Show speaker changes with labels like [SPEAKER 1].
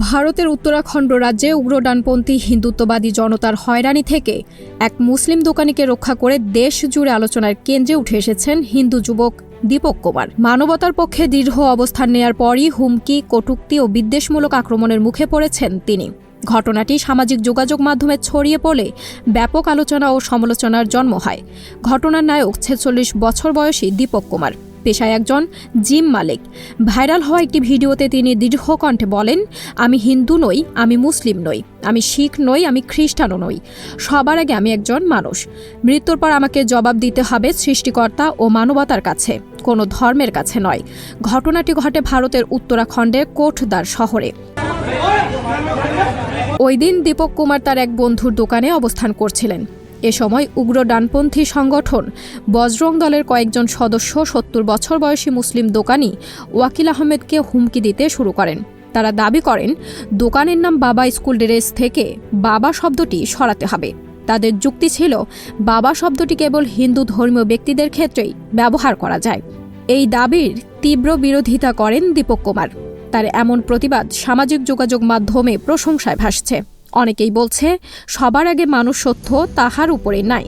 [SPEAKER 1] ভারতের উত্তরাখণ্ড রাজ্যে উগ্র ডানপন্থী হিন্দুত্ববাদী জনতার হয়রানি থেকে এক মুসলিম দোকানিকে রক্ষা করে দেশ জুড়ে আলোচনার কেন্দ্রে উঠে এসেছেন হিন্দু যুবক দীপক কুমার। মানবতার পক্ষে দৃঢ় অবস্থান নেয়ার পরই হুমকি, কটূক্তি ও বিদ্বেষমূলক আক্রমণের মুখে পড়েছেন তিনি। ঘটনাটি সামাজিক যোগাযোগ মাধ্যমে ছড়িয়ে পড়লে ব্যাপক আলোচনা ও সমালোচনার জন্ম হয়। ঘটনার নায়ক ৪৬ বছর বয়সী দীপক কুমার, পেশায় একজন জিম মালিক। ভাইরাল হওয়া একটি ভিডিওতে তিনি দৃঢ় কণ্ঠে বলেন, আমি হিন্দু নই, আমি মুসলিম নই, আমি শিখ নই, আমি খ্রিস্টানও নই। সবার আগে আমি একজন মানুষ। মৃত্যুর পর আমাকে জবাব দিতে হবে সৃষ্টিকর্তা ও মানবতার কাছে, কোনো ধর্মের কাছে নয়। ঘটনাটি ঘটে ভারতের উত্তরাখণ্ডের কোঠদার শহরে। ওই দিন দীপক কুমার তার এক বন্ধুর দোকানে অবস্থান করছিলেন। এ সময় উগ্র ডানপন্থী সংগঠন বজরং দলের কয়েকজন সদস্য ৭০ বছর বয়সী মুসলিম দোকানি ওয়াকিল আহমেদকে হুমকি দিতে শুরু করেন। তারা দাবি করেন, দোকানের নাম বাবা স্কুল ড্রেস থেকে বাবা শব্দটি সরাতে হবে। তাদের যুক্তি ছিল, বাবা শব্দটি কেবল হিন্দু ধর্মীয় ব্যক্তিদের ক্ষেত্রেই ব্যবহার করা যায়। এই দাবির তীব্র বিরোধিতা করেন দীপক কুমার। তার এমন প্রতিবাদ সামাজিক যোগাযোগ মাধ্যমে প্রশংসায় ভাসছে। অনেকেই বলছে, সবার আগে মানুষ সত্য, তাহার উপরে নাই।